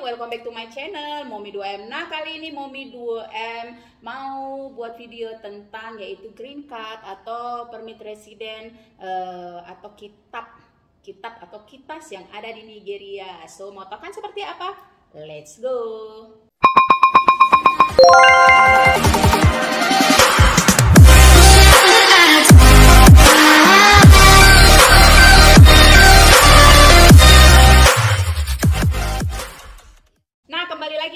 welcome back to my channel Momi 2M. Nah, kali ini Momi 2M mau buat video tentang yaitu green card atau permit resident atau kitab atau kitas yang ada di Nigeria. So, mau tahu kan seperti apa? Let's go.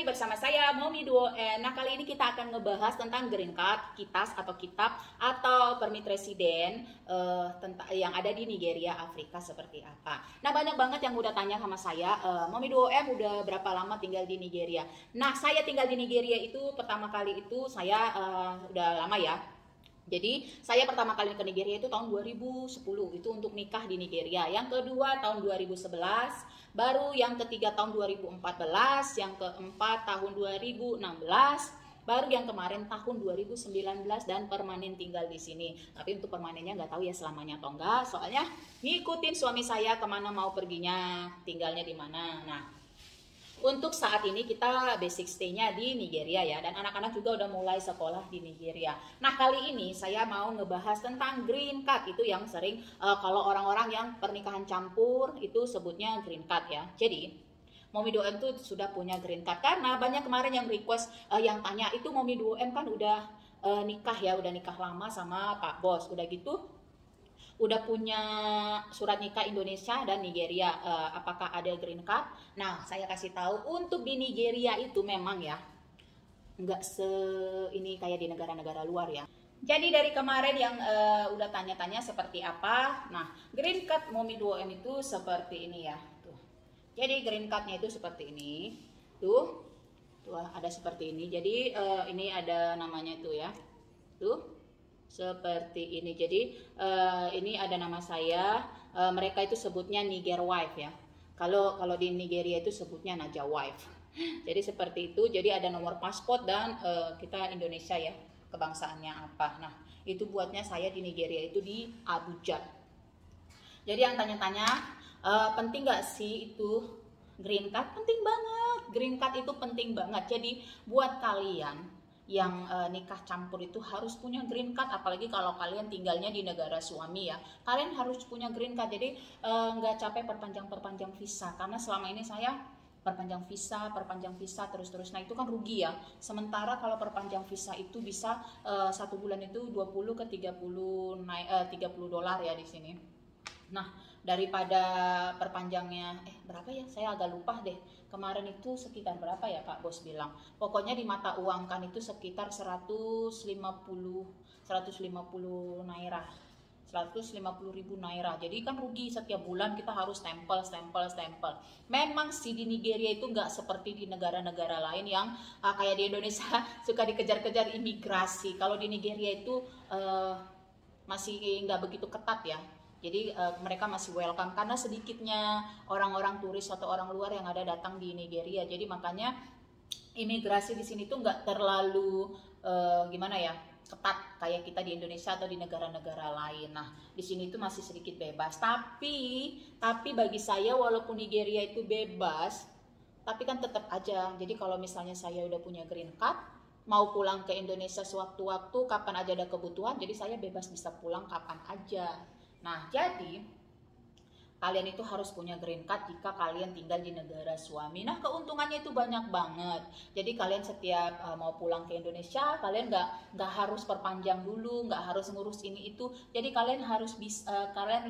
Bersama saya Momi 2M. Nah, kali ini kita akan ngebahas tentang green card, kitas atau kitab atau permit resident tentang yang ada di Nigeria, Afrika seperti apa. Nah, banyak banget yang udah tanya sama saya, Momi 2M udah berapa lama tinggal di Nigeria. Nah, saya tinggal di Nigeria itu pertama kali itu saya udah lama ya. Jadi saya pertama kali ke Nigeria itu tahun 2010, itu untuk nikah di Nigeria. Yang kedua tahun 2011, baru yang ketiga tahun 2014, yang keempat tahun 2016, baru yang kemarin tahun 2019 dan permanen tinggal di sini. Tapi untuk permanennya nggak tahu ya selamanya atau enggak, soalnya ngikutin suami saya kemana mau perginya, tinggalnya di mana. Nah, untuk saat ini kita basic stay-nya di Nigeria ya, dan anak-anak juga udah mulai sekolah di Nigeria. Nah, kali ini saya mau ngebahas tentang green card, itu yang sering kalau orang-orang yang pernikahan campur itu sebutnya green card ya. Jadi Momi 2M tuh sudah punya green card karena banyak kemarin yang request yang tanya itu Momi 2M kan udah nikah ya, udah nikah lama sama Pak Bos, udah gitu udah punya surat nikah Indonesia dan Nigeria, apakah ada green card? Nah, saya kasih tahu untuk di Nigeria itu memang ya nggak ini kayak di negara-negara luar ya. Jadi dari kemarin yang udah tanya-tanya seperti apa, nah green card Momi 2M itu seperti ini ya, tuh. Jadi green cardnya itu seperti ini, tuh ada seperti ini. Jadi ini ada namanya tuh ya, tuh. Seperti ini. Jadi ini ada nama saya, mereka itu sebutnya Niger wife ya. Kalau di Nigeria itu sebutnya Naja wife. Jadi seperti itu. Jadi ada nomor paspor dan kita Indonesia ya, kebangsaannya apa. Nah, itu buatnya saya di Nigeria itu di Abuja. Jadi yang tanya-tanya penting nggak sih itu green card? Penting banget. Green card itu penting banget. Jadi buat kalian yang nikah campur itu harus punya green card, apalagi kalau kalian tinggalnya di negara suami ya, kalian harus punya green card. Jadi nggak capek perpanjang visa, karena selama ini saya perpanjang visa terus. Nah, itu kan rugi ya. Sementara kalau perpanjang visa itu bisa satu bulan itu 20 ke 30 $30 ya di sini. Nah, daripada perpanjangnya berapa ya, saya agak lupa deh kemarin itu sekitar berapa ya Pak Bos bilang, pokoknya di mata uang kan itu sekitar 150 naira, 150.000 naira. Jadi kan rugi, setiap bulan kita harus stempel. Memang sih di Nigeria itu nggak seperti di negara-negara lain yang kayak di Indonesia suka dikejar-kejar imigrasi. Kalau di Nigeria itu masih nggak begitu ketat ya. Jadi mereka masih welcome karena sedikitnya orang-orang turis atau orang luar yang ada datang di Nigeria. Jadi makanya imigrasi di sini tuh nggak terlalu gimana ya, ketat kayak kita di Indonesia atau di negara-negara lain. Nah, di sini tuh masih sedikit bebas. Tapi bagi saya walaupun Nigeria itu bebas, tapi kan tetap aja. Jadi kalau misalnya saya udah punya green card, mau pulang ke Indonesia sewaktu-waktu, kapan aja ada kebutuhan, jadi saya bebas bisa pulang kapan aja. Nah, jadi kalian itu harus punya green card jika kalian tinggal di negara suami. Nah, keuntungannya itu banyak banget. Jadi kalian setiap mau pulang ke Indonesia, kalian nggak harus perpanjang dulu, nggak harus ngurus ini itu. Jadi kalian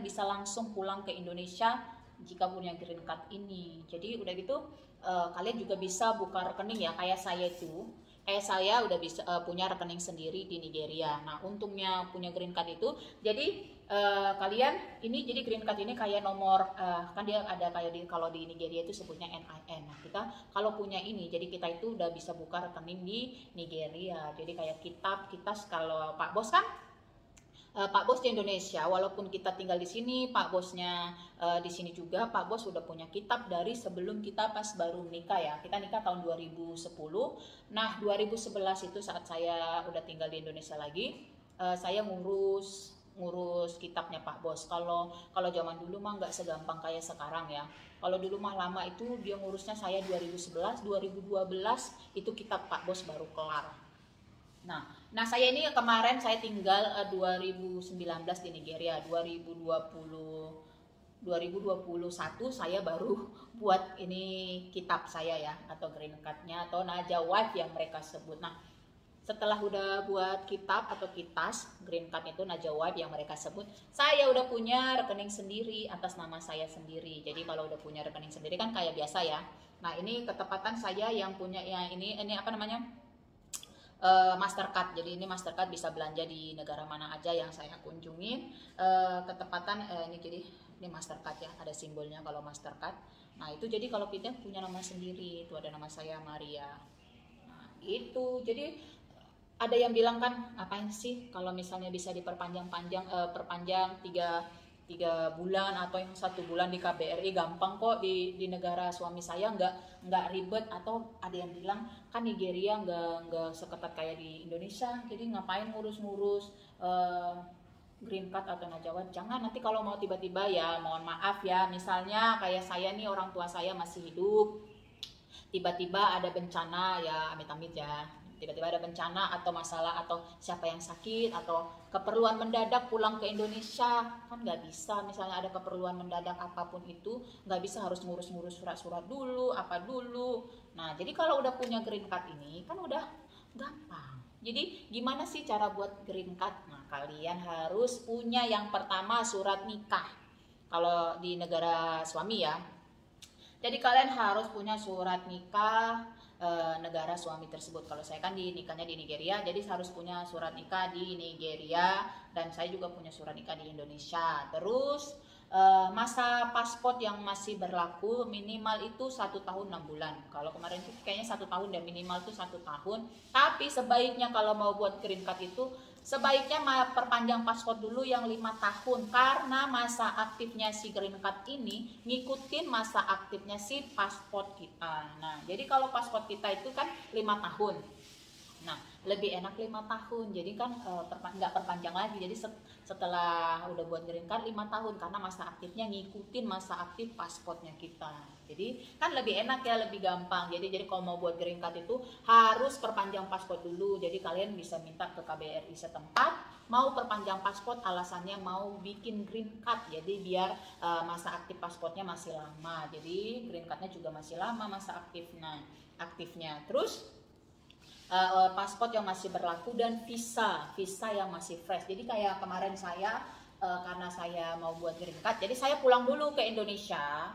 bisa langsung pulang ke Indonesia jika punya green card ini. Jadi udah gitu kalian juga bisa buka rekening ya, kayak saya itu. Saya udah bisa punya rekening sendiri di Nigeria. Nah, untungnya punya green card itu, jadi kalian ini, jadi green card ini kayak nomor kan dia ada kayak kalau di Nigeria itu sebutnya NIN. Nah, kita kalau punya ini, jadi kita itu udah bisa buka rekening di Nigeria. Jadi kayak kitas kalau Pak Bos kan Pak Bos di Indonesia, walaupun kita tinggal di sini, Pak Bosnya di sini juga, Pak Bos sudah punya kitab dari sebelum kita pas baru menikah ya. Kita nikah tahun 2010. Nah, 2011 itu saat saya udah tinggal di Indonesia lagi, saya ngurus ngurus kitabnya Pak Bos. Kalau kalau zaman dulu mah nggak segampang kayak sekarang ya. Kalau dulu mah lama itu dia ngurusnya, saya 2011, 2012 itu kitab Pak Bos baru kelar. Nah, saya ini kemarin saya tinggal 2019 di Nigeria, 2021 saya baru buat ini kitab saya ya, atau green card-nya atau Najawaf yang mereka sebut. Nah, setelah udah buat kitab atau kitas green card itu Najawaf yang mereka sebut, saya udah punya rekening sendiri atas nama saya sendiri. Jadi kalau udah punya rekening sendiri kan kayak biasa ya. Nah, ini ketepatan saya yang punya ya, ini apa namanya, Mastercard. Jadi ini Mastercard bisa belanja di negara mana aja yang saya kunjungin. Ketepatan ini, jadi ini Mastercard ya, ada simbolnya kalau Mastercard. Nah itu jadi kalau kita punya nama sendiri, itu ada nama saya Maria. Nah itu jadi ada yang bilang kan, ngapain sih kalau misalnya bisa diperpanjang-panjang, perpanjang 3 bulan atau yang 1 bulan di KBRI, gampang kok di negara suami saya nggak ribet. Atau ada yang bilang kan Nigeria nggak seketat kayak di Indonesia, jadi ngapain ngurus-ngurus green card atau najawat. Jangan, nanti kalau mau tiba-tiba ya mohon maaf ya, misalnya kayak saya nih, orang tua saya masih hidup, tiba-tiba ada bencana ya, amit-amit ya, tiba-tiba ada bencana atau masalah atau siapa yang sakit atau keperluan mendadak pulang ke Indonesia, kan nggak bisa. Misalnya ada keperluan mendadak apapun itu, nggak bisa harus ngurus-ngurus surat-surat dulu apa dulu. Nah jadi kalau udah punya green card ini kan udah gampang. Jadi gimana sih cara buat green card? Nah kalian harus punya yang pertama surat nikah kalau di negara suami ya. Jadi kalian harus punya surat nikah negara suami tersebut. Kalau saya kan nikahnya di Nigeria, jadi harus punya surat nikah di Nigeria, dan saya juga punya surat nikah di Indonesia. Terus masa paspor yang masih berlaku minimal itu 1 tahun 6 bulan. Kalau kemarin itu kayaknya 1 tahun dan minimal itu 1 tahun. Tapi sebaiknya kalau mau buat green card itu sebaiknya perpanjang paspor dulu yang 5 tahun, karena masa aktifnya si green card ini ngikutin masa aktifnya si paspor kita. Nah jadi kalau paspor kita itu kan 5 tahun, nah lebih enak 5 tahun, jadi kan nggak perpanjang lagi. Jadi setelah udah buat green card 5 tahun, karena masa aktifnya ngikutin masa aktif paspornya kita. Jadi kan lebih enak ya, lebih gampang. Jadi kalau mau buat green card itu harus perpanjang paspor dulu. Jadi kalian bisa minta ke KBRI setempat, mau perpanjang paspor, alasannya mau bikin green card. Jadi biar masa aktif paspornya masih lama. Jadi green cardnya juga masih lama masa aktifnya. Terus paspor yang masih berlaku dan visa yang masih fresh. Jadi kayak kemarin saya karena saya mau buat green card, jadi saya pulang dulu ke Indonesia,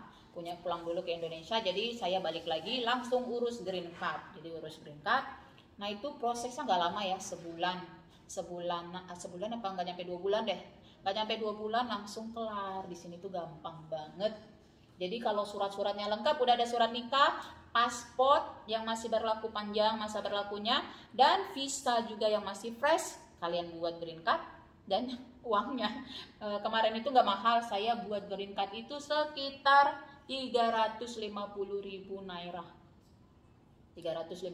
jadi saya balik lagi langsung urus green card. Jadi urus green card, nah itu prosesnya nggak lama ya, sebulan apa nggak nyampe 2 bulan deh, nggak nyampe 2 bulan langsung kelar. Di sini tuh gampang banget. Jadi kalau surat-suratnya lengkap, udah ada surat nikah, paspor yang masih berlaku panjang masa berlakunya, dan visa juga yang masih fresh, kalian buat green card. Dan uangnya kemarin itu nggak mahal, saya buat green card itu sekitar 350.000 naira. 350.000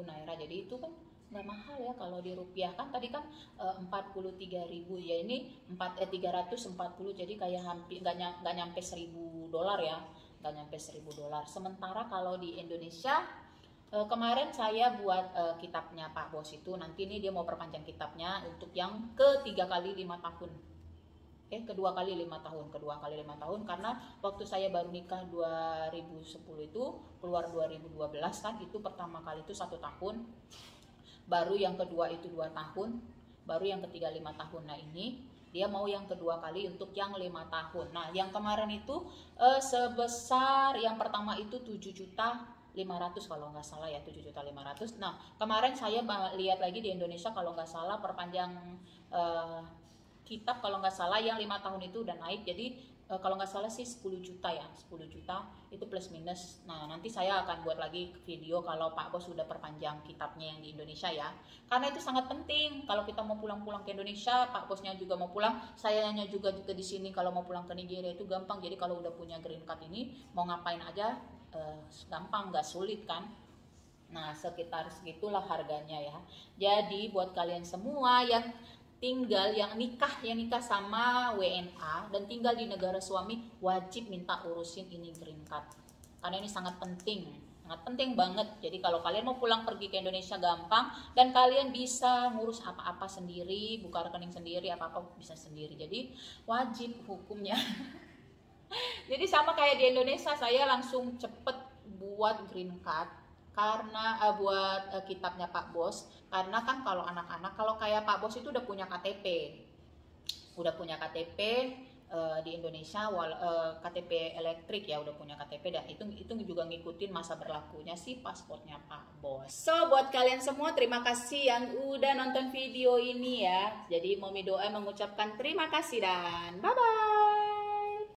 naira, jadi itu kan nggak mahal ya kalau dirupiahkan. Tadi kan 43.000 ya, ini 340, jadi kayak hampir nggak nyampe $1.000 ya, nggak nyampe $1.000. Sementara kalau di Indonesia kemarin saya buat kitabnya Pak Bos itu, nanti nih dia mau perpanjang kitabnya untuk yang kedua kali 5 tahun, karena waktu saya baru nikah 2010 itu keluar 2012 kan, itu pertama kali itu 1 tahun, baru yang kedua itu 2 tahun, baru yang ketiga 5 tahun. Nah ini dia mau yang kedua kali untuk yang 5 tahun. Nah yang kemarin itu sebesar yang pertama itu 7.500.000 kalau nggak salah ya, 7.500.000. Nah kemarin saya lihat lagi di Indonesia, kalau nggak salah perpanjang kitab kalau nggak salah yang 5 tahun itu udah naik, jadi kalau nggak salah sih 10 juta ya, 10 juta itu plus minus. Nah nanti saya akan buat lagi video kalau Pak Bos sudah perpanjang kitabnya yang di Indonesia ya, karena itu sangat penting. Kalau kita mau pulang ke Indonesia, Pak Bosnya juga mau pulang, sayanya juga di sini kalau mau pulang ke Nigeria itu gampang. Jadi kalau udah punya green card ini mau ngapain aja gampang, nggak sulit kan. Nah sekitar segitulah harganya ya. Jadi buat kalian semua yang tinggal yang nikah sama WNA dan tinggal di negara suami wajib minta urusin ini green card. Karena ini sangat penting banget. Jadi kalau kalian mau pulang pergi ke Indonesia gampang dan kalian bisa ngurus apa-apa sendiri, buka rekening sendiri, apa-apa bisa sendiri. Jadi wajib hukumnya. Jadi sama kayak di Indonesia, saya langsung cepet buat green card karena buat kitabnya Pak Bos. Karena kan kalau anak-anak, kalau kayak Pak Bos itu udah punya KTP, di Indonesia, KTP elektrik ya, udah punya KTP dan itu juga ngikutin masa berlakunya si paspornya Pak Bos. So buat kalian semua, terima kasih yang udah nonton video ini ya. Jadi Momi Doa mengucapkan terima kasih dan bye bye.